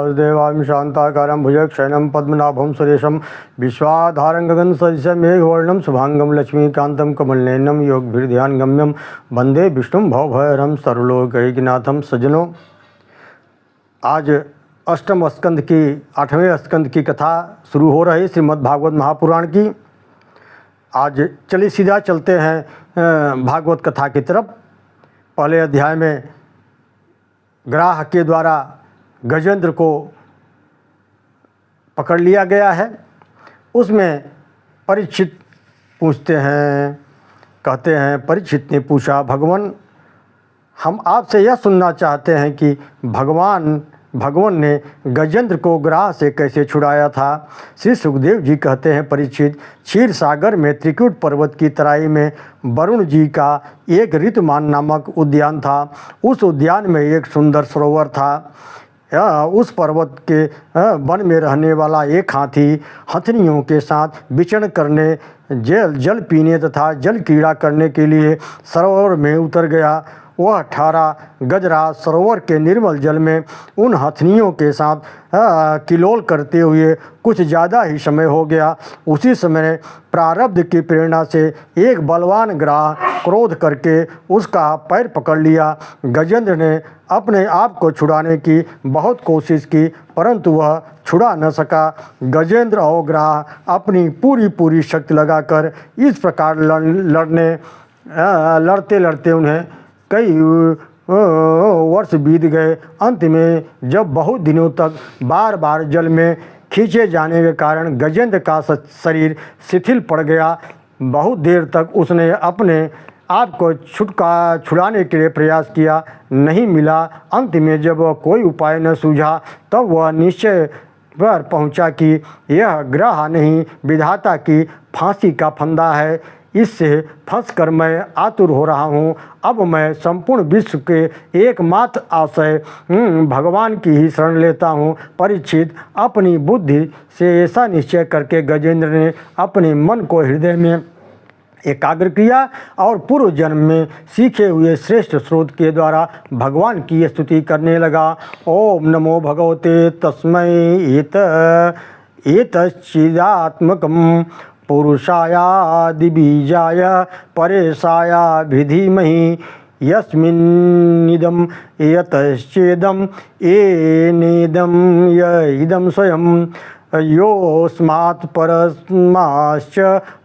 वासुदेवां शांताकारं भुजगशयनं पद्मनाभं सुरेशं विश्वाधारं गगनसदृशं मेघवर्णं शुभांगं लक्ष्मीकान्तं कमलनयनं योगभिर्ध्यानगम्यं वंदे विष्णुं भवभयहरं सर्वलोकैकनाथं। सज्जनों, आज अष्टम स्कंद की 8वें स्कंद की कथा शुरू हो रही श्रीमद् भागवत महापुराण की। आज चलिए सीधा चलते हैं भागवत कथा की तरफ। पहले अध्याय में ग्राह के द्वारा गजेंद्र को पकड़ लिया गया है। उसमें परीक्षित पूछते हैं, कहते हैं, परीक्षित ने पूछा, भगवान हम आपसे यह सुनना चाहते हैं कि भगवान ने गजेंद्र को ग्राह से कैसे छुड़ाया था। श्री सुखदेव जी कहते हैं, परीक्षित, क्षीर सागर में त्रिकुट पर्वत की तराई में वरुण जी का एक ऋतुमान नामक उद्यान था। उस उद्यान में एक सुंदर सरोवर था। उस पर्वत के वन में रहने वाला एक हाथी हथनियों के साथ विचरण करने, जल पीने तथा जल क्रीड़ा करने के लिए सरोवर में उतर गया। वह 18 गजराज सरोवर के निर्मल जल में उन हथनियों के साथ किलोल करते हुए कुछ ज़्यादा ही समय हो गया। उसी समय प्रारब्ध की प्रेरणा से एक बलवान ग्राह क्रोध करके उसका पैर पकड़ लिया। गजेंद्र ने अपने आप को छुड़ाने की बहुत कोशिश की, परंतु वह छुड़ा न सका। गजेंद्र और ग्राह अपनी पूरी शक्ति लगाकर इस प्रकार लड़ते लड़ते उन्हें कई वर्ष बीत गए। अंत में जब बहुत दिनों तक बार बार जल में खींचे जाने के कारण गजेंद्र का शरीर शिथिल पड़ गया, बहुत देर तक उसने अपने आप को छुड़ाने के लिए प्रयास किया, नहीं मिला। अंत में जब वह कोई उपाय न सूझा तब वह निश्चय पर पहुंचा कि यह ग्रह नहीं, विधाता की फांसी का फंदा है। इससे फंसकर मैं आतुर हो रहा हूँ। अब मैं संपूर्ण विश्व के एकमात्र आश्रय भगवान की ही शरण लेता हूँ। परीक्षित, अपनी बुद्धि से ऐसा निश्चय करके गजेंद्र ने अपने मन को हृदय में एकाग्र किया और पूर्व जन्म में सीखे हुए श्रेष्ठ स्रोत के द्वारा भगवान की स्तुति करने लगा। ओम नमो भगवते तस्मै एतच्चिदात्मकं पुरुषायादि बीजाय परेशाया विधीमहि यस्मिन्निदं यतश्चेदं येनेदं इदं स्वयं योऽस्मात् परस्माश्च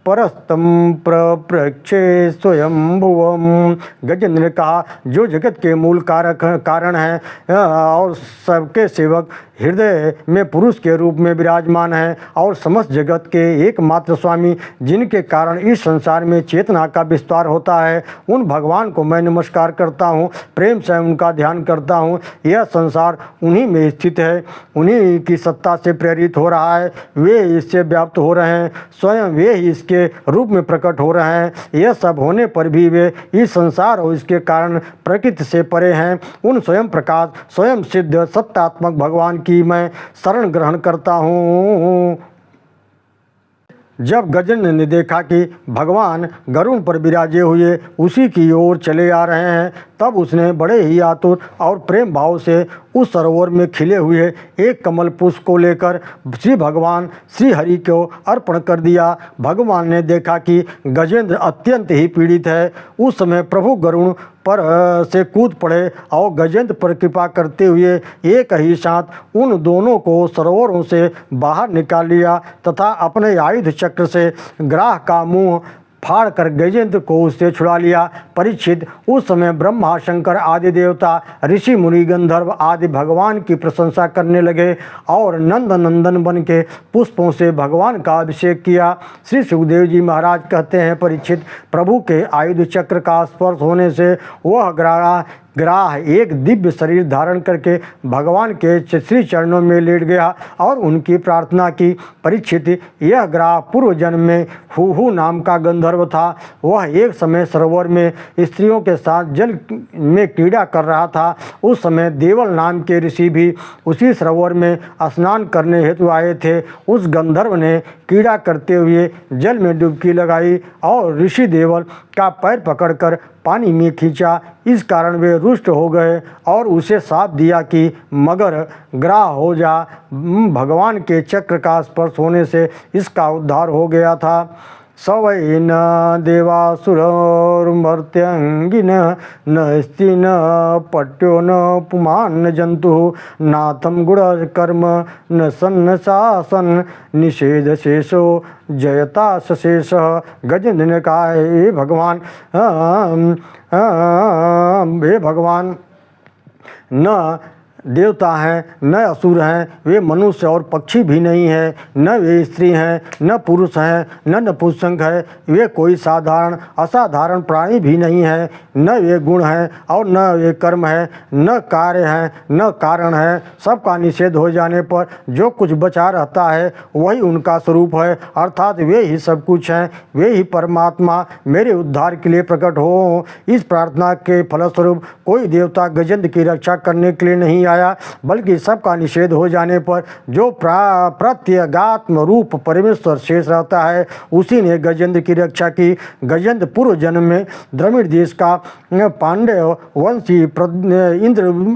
परस्तं प्रप्रक्षे स्वयं भुवम्। गजेंद्र ने कहा, जो जगत के मूल कारण है और सबके सेवक हृदय में पुरुष के रूप में विराजमान है और समस्त जगत के एकमात्र स्वामी, जिनके कारण इस संसार में चेतना का विस्तार होता है, उन भगवान को मैं नमस्कार करता हूँ, प्रेम से उनका ध्यान करता हूँ। यह संसार उन्हीं में स्थित है, उन्हीं की सत्ता से प्रेरित हो रहा है, वे इससे व्याप्त हो रहे हैं, स्वयं वे ही इसके रूप में प्रकट हो रहे हैं। यह सब होने पर भी वे इस संसार और इसके कारण प्रकृति से परे हैं। उन स्वयं प्रकाश, स्वयं सिद्ध सत्तात्मक भगवान की मैं शरण ग्रहण करता हूँ। जब गजेंद्र ने देखा कि भगवान गरुड़ पर विराजे हुए उसी की ओर चले आ रहे हैं, तब उसने बड़े ही आतुर और प्रेम भाव से उस सरोवर में खिले हुए एक कमल पुष्प को लेकर श्री भगवान श्री हरि को अर्पण कर दिया। भगवान ने देखा कि गजेंद्र अत्यंत ही पीड़ित है। उस समय प्रभु गरुड़ पर से कूद पड़े और गजेंद्र पर कृपा करते हुए एक ही साथ उन दोनों को सरोवरों से बाहर निकाल लिया तथा अपने आयुध चक्र से ग्राह का मुंह फाड़ कर गजेंद्र को उससे छुड़ा लिया। परीक्षित, उस समय ब्रह्मा, शंकर आदि देवता, ऋषि मुनि, गंधर्व आदि भगवान की प्रशंसा करने लगे और नंदन बन के पुष्पों से भगवान का अभिषेक किया। श्री सुखदेव जी महाराज कहते हैं, परीक्षित, प्रभु के आयुध चक्र का स्पर्श होने से वह ग्राह एक दिव्य शरीर धारण करके भगवान के श्री चरणों में लेट गया और उनकी प्रार्थना की। परीक्षित, यह ग्राह पूर्व जन्म में हूहू नाम का गंधर्व था। वह एक समय सरोवर में स्त्रियों के साथ जल में क्रीड़ा कर रहा था। उस समय देवल नाम के ऋषि भी उसी सरोवर में स्नान करने हेतु आए थे। उस गंधर्व ने क्रीड़ा करते हुए जल में डुबकी लगाई और ऋषि देवल का पैर पकड़कर पानी में खींचा। इस कारण वे रुष्ट हो गए और उसे शाप दिया कि मगर ग्राह हो जा। भगवान के चक्र का स्पर्श होने से इसका उद्धार हो गया था। स वै न देवासुरमर्त्यांगिन न स्त्री न पट्यो न पुमान् जंतु नाथम गुण कर्म न सन्न शासन निषेध शेषो जयता सशेष। गजेंद्र ने कहा, हे भगवान न देवता हैं न असुर हैं, वे मनुष्य और पक्षी भी नहीं हैं, न वे स्त्री हैं न पुरुष हैं, न नपुंसक हैं, वे कोई साधारण असाधारण प्राणी भी नहीं हैं, न वे गुण हैं और न वे कर्म हैं, न कार्य हैं न कारण हैं। सबका निषेध हो जाने पर जो कुछ बचा रहता है वही उनका स्वरूप है, अर्थात वे ही सब कुछ हैं, वे ही परमात्मा मेरे उद्धार के लिए प्रकट हो। इस प्रार्थना के फलस्वरूप कोई देवता गजेंद्र की रक्षा करने के लिए नहीं आया, बल्कि सबका निषेध हो जाने पर जो प्रत्यगात्म रूप परमेश्वर शेष रहता है उसी ने गजेंद्र की रक्षा की। गजेंद्र पूर्व जन्म में द्रविड़ देश का पांड्य वंशी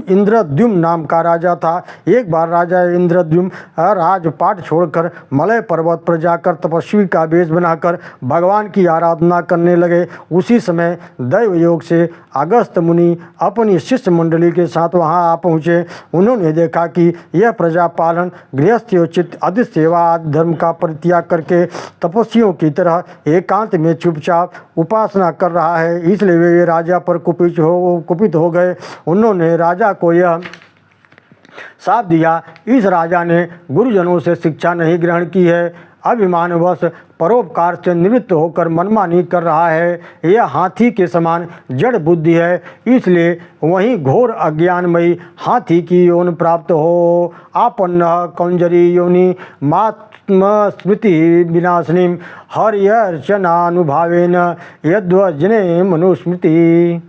इंद्रद्युम्न नाम का राजा था। एक बार राजा इंद्रद्युम्न राजपाट छोड़कर मलय पर्वत पर जाकर तपस्वी का वेश बनाकर भगवान की आराधना करने लगे। उसी समय दैव योग से अगस्त मुनि अपनी शिष्य मंडली के साथ वहां आ पहुँचे। उन्होंने देखा कि यह प्रजापालन गृहस्थ्योचित अधिक सेवा आदि धर्म का परित्याग करके तपस्वियों की तरह एकांत में चुपचाप उपासना कर रहा है, इसलिए वे राजा पर कुपित हो गए। उन्होंने राजा को यह शाप दिया, इस राजा ने गुरुजनों से शिक्षा नहीं ग्रहण की है, अभिमानवश परोपकार से निवृत्त होकर मनमानी कर रहा है, यह हाथी के समान जड़ बुद्धि है, इसलिए वहीं घोर अज्ञानमयी हाथी की योनि प्राप्त हो। आपन्न कौंजरी योनि मात्मस्मृति विनाशिनी हर्यर्चनानुभावेन यद्वजने मनुस्मृति।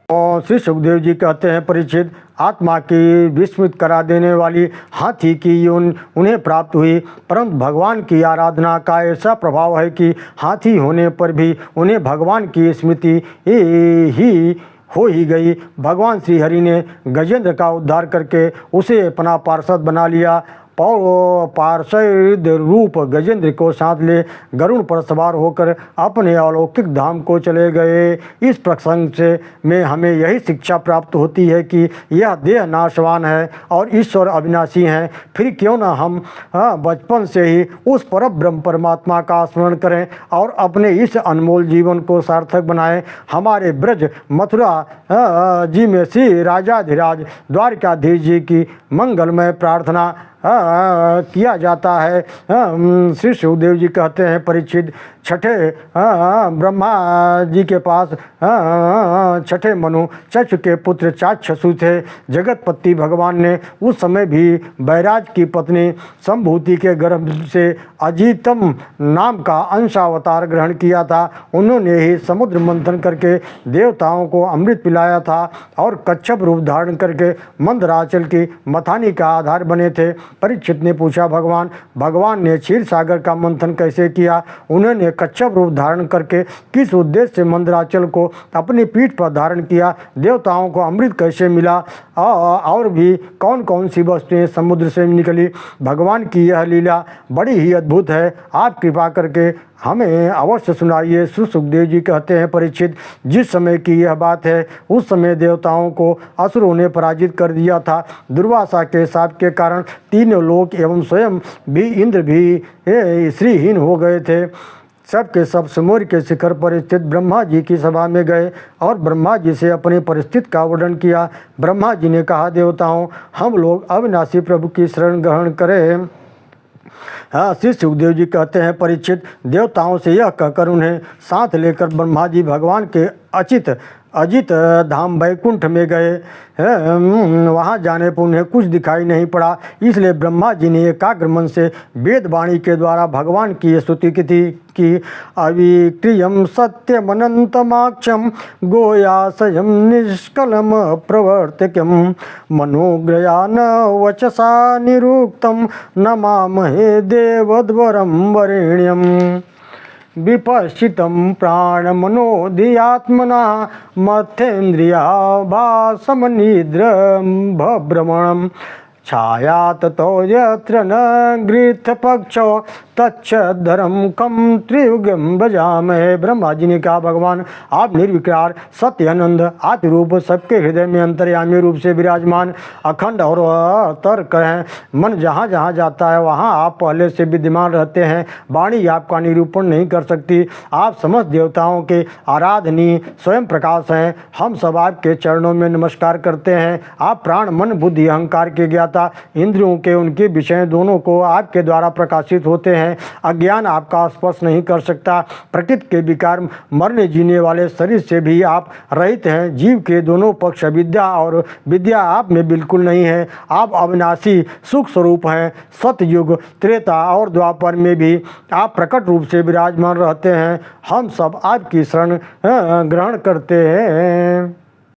और श्री सुखदेव जी कहते हैं, परीक्षित, आत्मा की विस्मृत करा देने वाली हाथी की योनि उन्हें प्राप्त हुई, परंतु भगवान की आराधना का ऐसा प्रभाव है कि हाथी होने पर भी उन्हें भगवान की स्मृति ही हो ही गई। भगवान श्री हरि ने गजेंद्र का उद्धार करके उसे अपना पार्षद बना लिया। पार्षद रूप गजेंद्र को साथ ले गरुड़ पर सवार होकर अपने अलौकिक धाम को चले गए। इस प्रसंग से में हमें यही शिक्षा प्राप्त होती है कि यह देह नाशवान है और ईश्वर अविनाशी हैं। फिर क्यों न हम बचपन से ही उस परब्रह्म परमात्मा का स्मरण करें और अपने इस अनमोल जीवन को सार्थक बनाएं। हमारे ब्रज मथुरा जी में श्री राजाधिराज द्वारकाधीश जी की मंगलमय प्रार्थना किया जाता है। श्री सुखदेव जी कहते हैं, परीक्षित, छठे ब्रह्मा जी के पास छठे मनु चक्षु के पुत्र चाक्षसु थे। जगतपति भगवान ने उस समय भी बैराज की पत्नी संभूति के गर्भ से अजीतम नाम का अंशावतार ग्रहण किया था। उन्होंने ही समुद्र मंथन करके देवताओं को अमृत पिलाया था और कच्छप रूप धारण करके मंदराचल की मथानी का आधार बने थे। परीक्षित ने पूछा, भगवान ने क्षीर सागर का मंथन कैसे किया? उन्होंने कच्छप रूप धारण करके किस उद्देश्य से मंदराचल को अपनी पीठ पर धारण किया? देवताओं को अमृत कैसे मिला? और भी कौन कौन सी वस्तुएं समुद्र से निकली? भगवान की यह लीला बड़ी ही अद्भुत है, आप कृपा करके हमें अवश्य सुनाइए। सुखदेव जी कहते हैं, परीक्षित, जिस समय की यह बात है उस समय देवताओं को असुरों ने पराजित कर दिया था। दुर्वासा के शाप के कारण तीनों लोक एवं स्वयं भी इंद्र भी श्रीहीन हो गए थे। सबके सब सुमेरु के शिखर पर स्थित ब्रह्मा जी की सभा में गए और ब्रह्मा जी से अपनी परिस्थिति का वर्णन किया। ब्रह्मा जी ने कहा, देवताओं, हम लोग अविनाशी प्रभु की शरण ग्रहण करें। श्री सुखदेव जी कहते हैं, परीक्षित, देवताओं से यह कहकर उन्हें साथ लेकर ब्रह्मा जी भगवान के अजित धाम वैकुंठ में गए। वहाँ जाने पर उन्हें कुछ दिखाई नहीं पड़ा, इसलिए ब्रह्मा जी ने एकाग्र मन से वेद वाणी के द्वारा भगवान की स्तुति की थी कि अविक्रियम सत्यमनंतमाक्षम गोयासयम निष्कलम प्रवर्तकम मनोग्रयान वचसा निरुक्तम नमामहे देवद्वरम वरेण्यम। विपश्चितं प्राणमनोधियात्मना मथेन्द्रियाभासमनिद्रभ्रमणं छाया ततो यत्र न गृथपक्षो तच्छधरम कम त्रियुगम भजामहे। ब्रह्मा जी ने कहा, भगवान आप निर्विकार सत्य आनंद आत्म रूप सबके हृदय में अंतर्यामी रूप से विराजमान अखंड और तर्क हैं। मन जहाँ जहाँ जाता है वहाँ आप पहले से विद्यमान रहते हैं। वाणी आपका निरूपण नहीं कर सकती। आप समस्त देवताओं के आराधनीय स्वयं प्रकाश हैं। हम सब आपके चरणों में नमस्कार करते हैं। आप प्राण मन बुद्धि अहंकार के ज्ञाता, इंद्रियों के उनके विषय दोनों को आपके द्वारा प्रकाशित होते हैं। अज्ञान आपका स्पर्श नहीं कर सकता। प्रकृति के विकार मरने जीने वाले शरीर से भी आप रहित हैं। जीव के दोनों पक्ष विद्या और विद्या आप में बिल्कुल नहीं है। आप अविनाशी सुख स्वरूप हैं। सतयुग त्रेता और द्वापर में भी आप प्रकट रूप से विराजमान रहते हैं। हम सब आपकी शरण ग्रहण करते हैं।